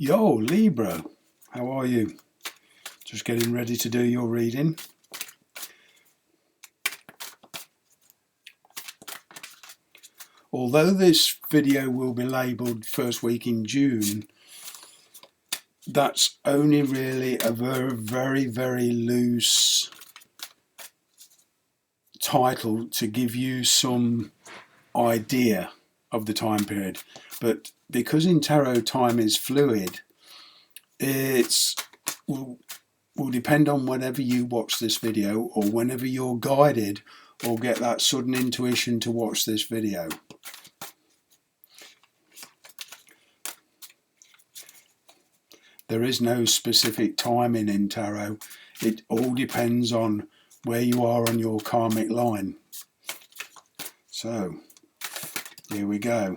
Yo, Libra, how are you? Just getting ready to do your reading. Although this video will be labelled first week in June, that's only really a very loose title to give you some idea of the time period. But because in tarot time is fluid, it will depend on whenever you watch this video or whenever you're guided or get that sudden intuition to watch this video. There is no specific timing in tarot. It all depends on where you are on your karmic line. So, here we go.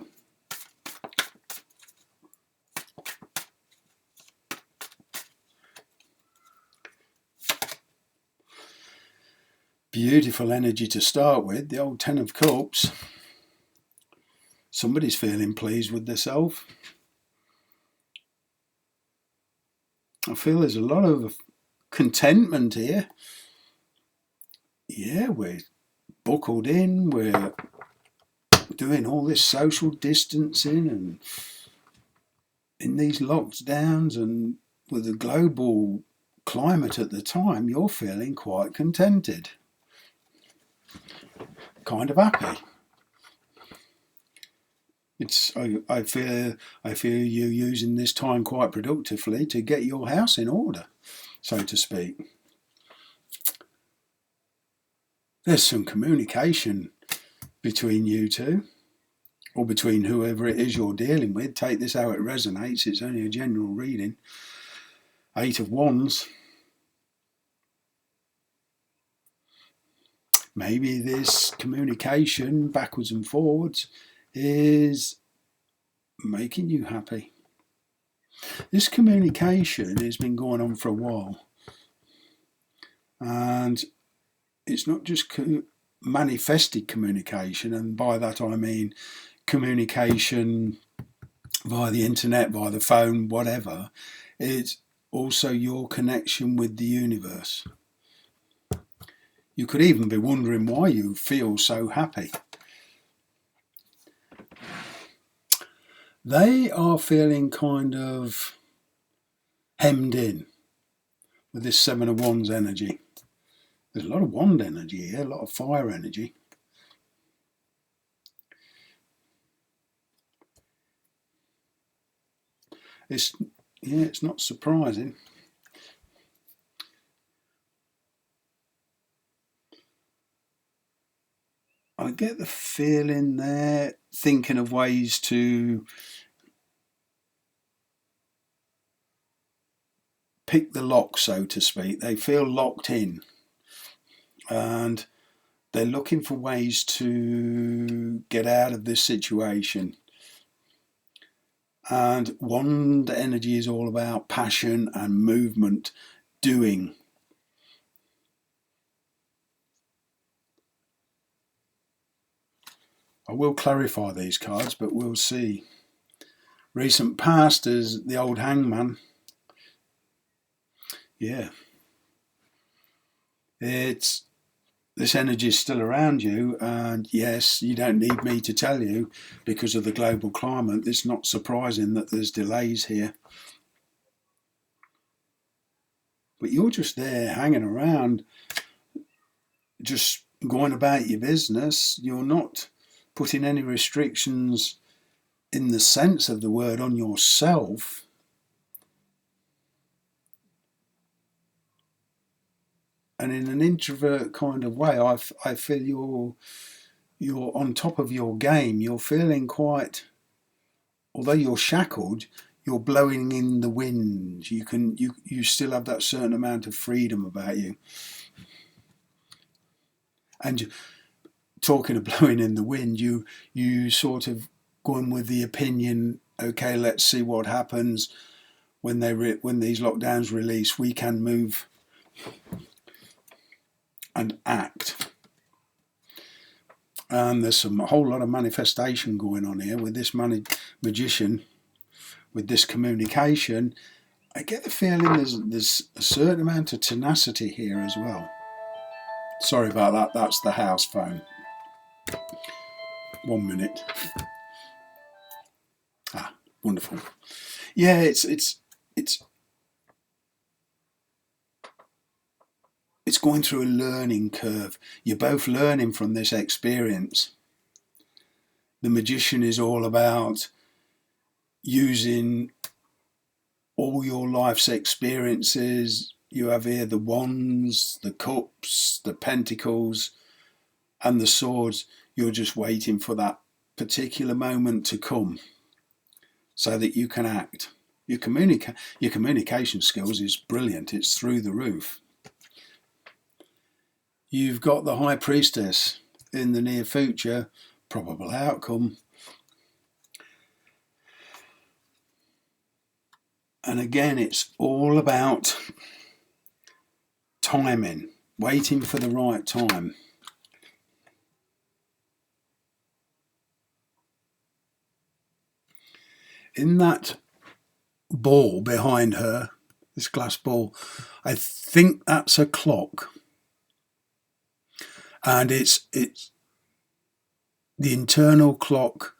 Beautiful energy to start with, the old Ten of Cups. Somebody's feeling pleased with themselves. I feel there's a lot of contentment here. Yeah, we're buckled in, we're doing all this social distancing and in these lockdowns, and with the global climate at the time, you're feeling quite contented. Kind of happy. I feel you using this time quite productively to get your house in order, so to speak. There's some communication between you two, or between whoever it is you're dealing with. Take this how it resonates. It's only a general reading. Eight of Wands. Maybe this communication backwards and forwards is making you happy. This communication has been going on for a while, and it's not just manifested communication, and by that I mean communication via the internet, via the phone, whatever. It's also your connection with the universe. You could even be wondering why you feel so happy. They are feeling kind of hemmed in with this Seven of Wands energy. There's a lot of wand energy here, a lot of fire energy. It's not surprising. I get the feeling they're thinking of ways to pick the lock, so to speak. They feel locked in, and they're looking for ways to get out of this situation. And wand energy is all about passion and movement, doing. I will clarify these cards, but we'll see. Recent past is the old Hangman. Yeah. This energy is still around you, and yes, you don't need me to tell you, because of the global climate, it's not surprising that there's delays here. But you're just there hanging around, just going about your business. You're not putting any restrictions in the sense of the word on yourself. And in an introvert kind of way, I feel you're on top of your game. You're feeling quite, although you're shackled, you're blowing in the wind. You still have that certain amount of freedom about you. And talking of blowing in the wind, you sort of going with the opinion, okay, let's see what happens when these lockdowns release. We can move and act. And there's a whole lot of manifestation going on here with this magician with this communication, I get the feeling there's a certain amount of tenacity here as well. Sorry about that, that's the house phone. 1 minute. Ah, wonderful. Yeah, it's going through a learning curve. You're both learning from this experience. The Magician is all about using all your life's experiences. You have here the Wands, the Cups, the Pentacles, and the Swords. You're just waiting for that particular moment to come so that you can act. Your communication skills is brilliant. It's through the roof. You've got the High Priestess in the near future, probable outcome. And again, it's all about timing, waiting for the right time. In that ball behind her, this glass ball, I think that's a clock. And it's the internal clock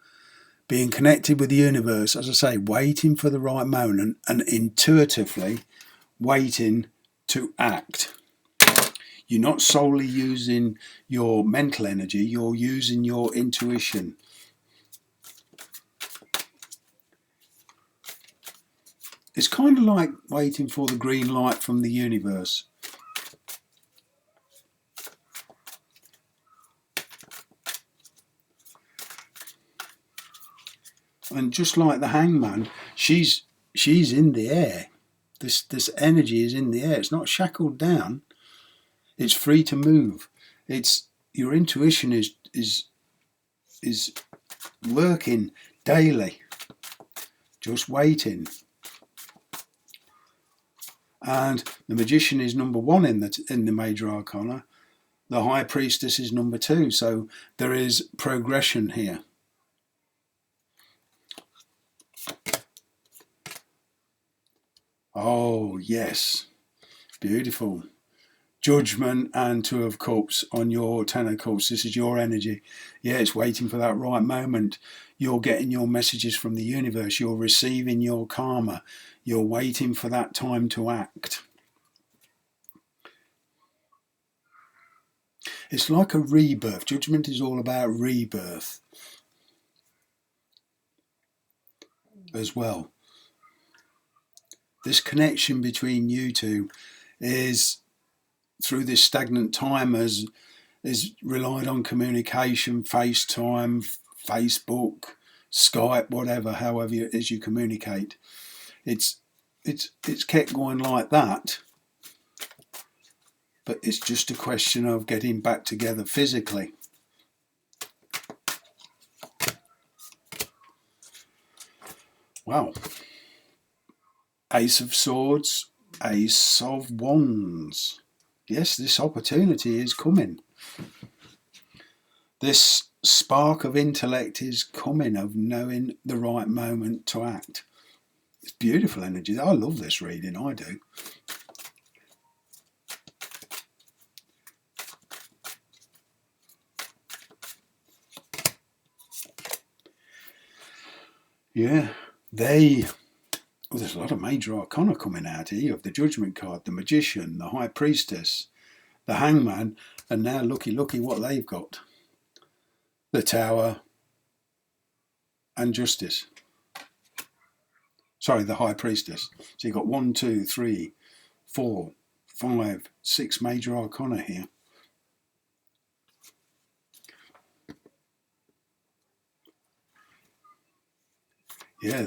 being connected with the universe, as I say, waiting for the right moment and intuitively waiting to act. You're not solely using your mental energy, you're using your intuition. It's kind of like waiting for the green light from the universe. And just like the Hangman, she's in the air. This energy is in the air. It's not shackled down. It's free to move. It's your intuition is working daily, just waiting. And the Magician is number 1 in the major arcana. The High Priestess is number 2. So there is progression here. Oh yes, beautiful. Judgment and 2 of Cups on your 10 of Cups. This is your energy. Yeah, it's waiting for that right moment. You're getting your messages from the universe. You're receiving your karma. You're waiting for that time to act. It's like a rebirth. Judgment is all about rebirth as well. This connection between you two is through this stagnant time is relied on communication, FaceTime, Facebook, Skype, whatever, however it is you communicate. It's kept going like that, but it's just a question of getting back together physically. Wow. Ace of Swords, Ace of Wands. Yes, this opportunity is coming. This spark of intellect is coming, of knowing the right moment to act. It's beautiful energy. I love this reading, I do. Yeah, there's a lot of major arcana coming out here. You have the Judgment card, the Magician, the High Priestess, the Hangman, and now looky what they've got. The Tower and Justice. Sorry, the High Priestess. So you've got 1, 2, 3, 4, 5, 6 major arcana here. Yeah,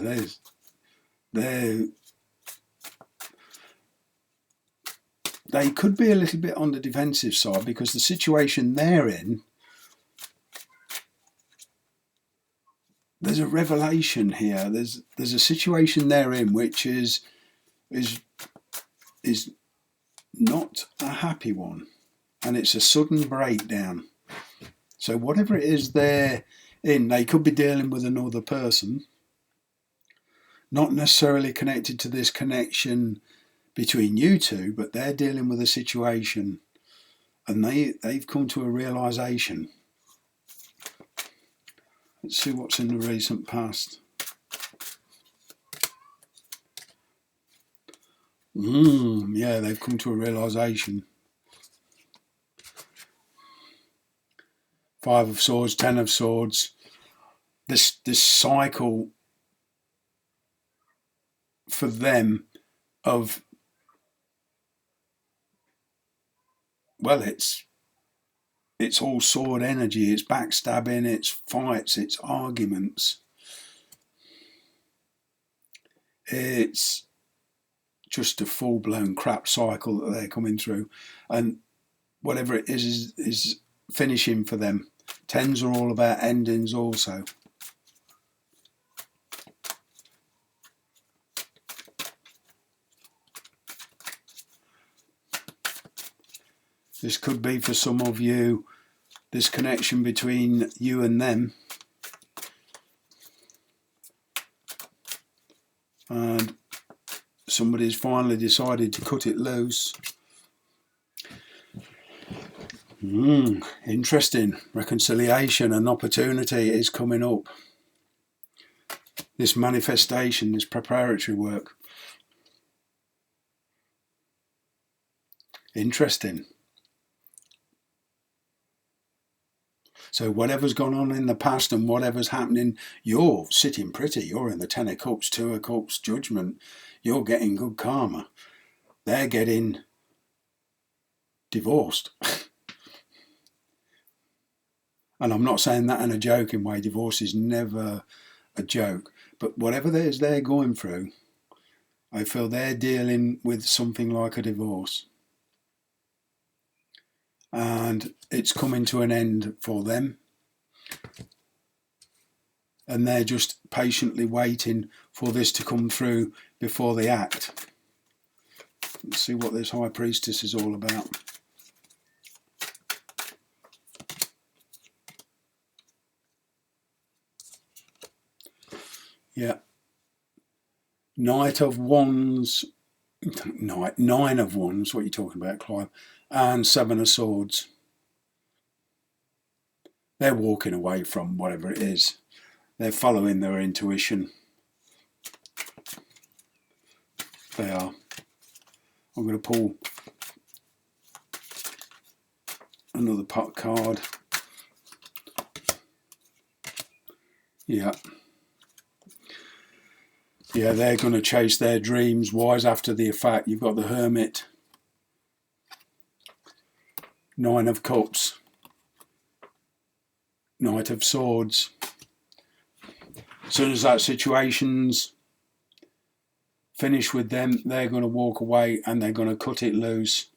they could be a little bit on the defensive side because the situation they're in, there's a revelation here. There's a situation they're in which is not a happy one, and it's a sudden breakdown. So whatever it is they're in, they could be dealing with another person. not necessarily connected to this connection between you two, but they're dealing with a situation and they've come to a realization. Let's see what's in the recent past. Yeah, they've come to a realization. 5 of Swords, 10 of Swords. This cycle for them of, well, it's all sword energy, it's backstabbing, it's fights, it's arguments. It's just a full-blown crap cycle that they're coming through. And whatever it is finishing for them. 10s are all about endings also. This could be for some of you, this connection between you and them. And somebody's finally decided to cut it loose. Interesting. Reconciliation and opportunity is coming up. This manifestation, this preparatory work. Interesting. So whatever's gone on in the past and whatever's happening, you're sitting pretty. You're in the 10 of Cups, 2 of Cups, Judgment. You're getting good karma. They're getting divorced. And I'm not saying that in a joking way. Divorce is never a joke. But whatever it is they're going through, I feel they're dealing with something like a divorce. And it's coming to an end for them. And they're just patiently waiting for this to come through before they act. Let's see what this High Priestess is all about. Yeah. Knight of Wands. Nine of Wands. What are you talking about, Clive? And 7 of Swords. They're walking away from whatever it is. They're following their intuition. They are. I'm going to pull another pot card. Yeah. Yeah, they're going to chase their dreams, wise after the fact. You've got the Hermit. 9 of Cups. Knight of Swords. As soon as that situation's finished with them, they're going to walk away and they're going to cut it loose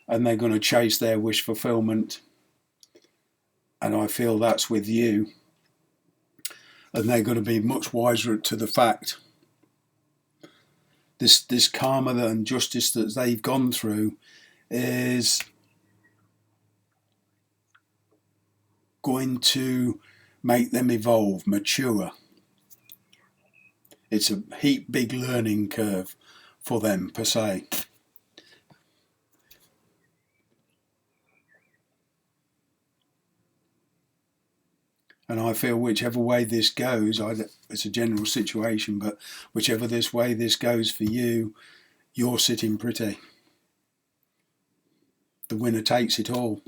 and they're going to chase their wish fulfillment. And I feel that's with you. And they're going to be much wiser to the fact. This karma and justice that they've gone through is going to make them evolve, mature. It's a heap big learning curve for them per se. And I feel whichever way this goes, it's a general situation, but whichever way this goes for you, you're sitting pretty. The winner takes it all.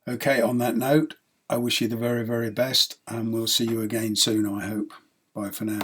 Okay, on that note, I wish you the very, very best, and we'll see you again soon, I hope. Bye for now.